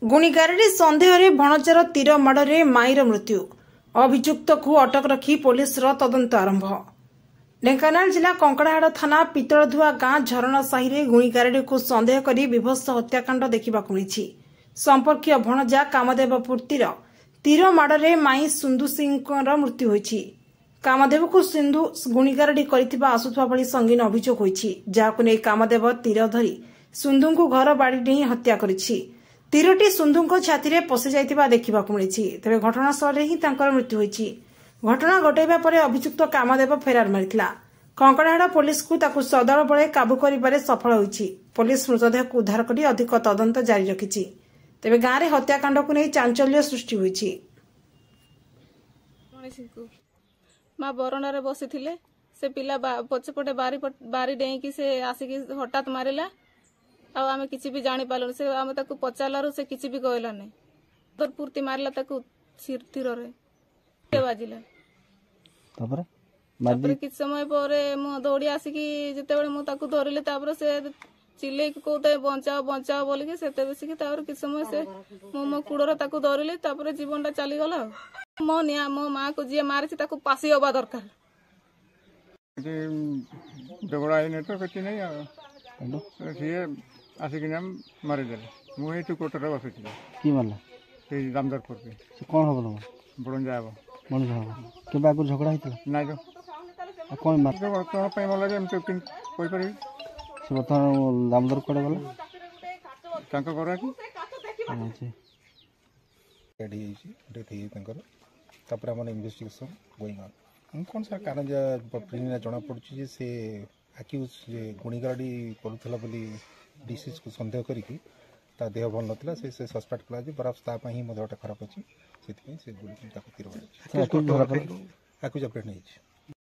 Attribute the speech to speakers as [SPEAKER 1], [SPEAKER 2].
[SPEAKER 1] गुणीगारेडी सन्देह भणजार तीर माड़े माईर मृत्यु अभियुक्त को अटक रखी पुलिस तदंत आरंभ। ढेंकानाल जिला कंकड़ाहाड़ थाना पितलधुआ गां झरणा साहि गुणीगारेडी को सन्देह कर विभत्स हत्याकांड देखा मिली। संपर्कीय भणजा कामदेवपुर तीर माड़े माई सुंदु सिंह मृत्यु होईछि। कामदेव को सिंधु गुणीगारेडी कर आसुवा भली संगीन अभियोग होईछि, जहाकु नै कामदेव तीर धरी सुंदु को घर बाड़ी डेई हत्या करिछि। तीरटी सुंदु छाती में पशि जाइथिबा देखा मिली। तेज घटनास्थल ही मृत्यु होईछि। घटना घटाइबा परे अभियुक्त कामदेव फेरार मारिथिला। कंकड़ाहाड़ पुलिस को ताकु सदल बळे काबू करिबारे सफल होईछि। पुलिस मृतदेह को उद्धार करी अधिक तदंत जारी रखिछि। तेबे गाँ रे हत्याकांड को नहीं चांचल्य सृष्टि होईछि।
[SPEAKER 2] माँ बरणार बसी से पिला पछपटे बारी डेईकी से आसिकी हठात मारिला। आमे किसी भी जानी पालुन से आमे ताकू पचारलारू से किसी भी कहला नहीं। तर पूर्ति मारला ताकू तीर रे बाजिला। तापर किछ समय परे मो दौड़ी आसिकी जते बेले मो ताकू धरिले तापर से चिल्ले कहते बचाओ बचाओ बोलिकी सेते बेसिकी तापर किछ समय से मो कुड़र ताकू धरिले तापर जीवनटा चली गला। मो निया मो मां को जे मारिछि ताकू पासी होबा दरकार।
[SPEAKER 3] झगड़ा ने तो कति नहीं आ आसिक मारिदे मुझे कोटर बस कि मारला दामदरपुर से कौन हम बड़ंजा हम बड़ंजा हम के आगु झगड़ा होता ना तो कौन मार कौन मार लगे कोई पारि से बता दामदर कड़े गला तांका करा कि
[SPEAKER 4] रेडी डेथ है मन इन्वेस्टिगेशन गोइंग ऑन कौन सा कारण जना पड़ी से आक्यूज गुणीगारेडी करूला बोली डिसीज को सन्देह करिकी ता देह भल नथिला से सस्पेक्ट कला जे बराबर ता ही मो देहटा खराब अछि सेति से तीर आक्यूज अपडेट नहीं।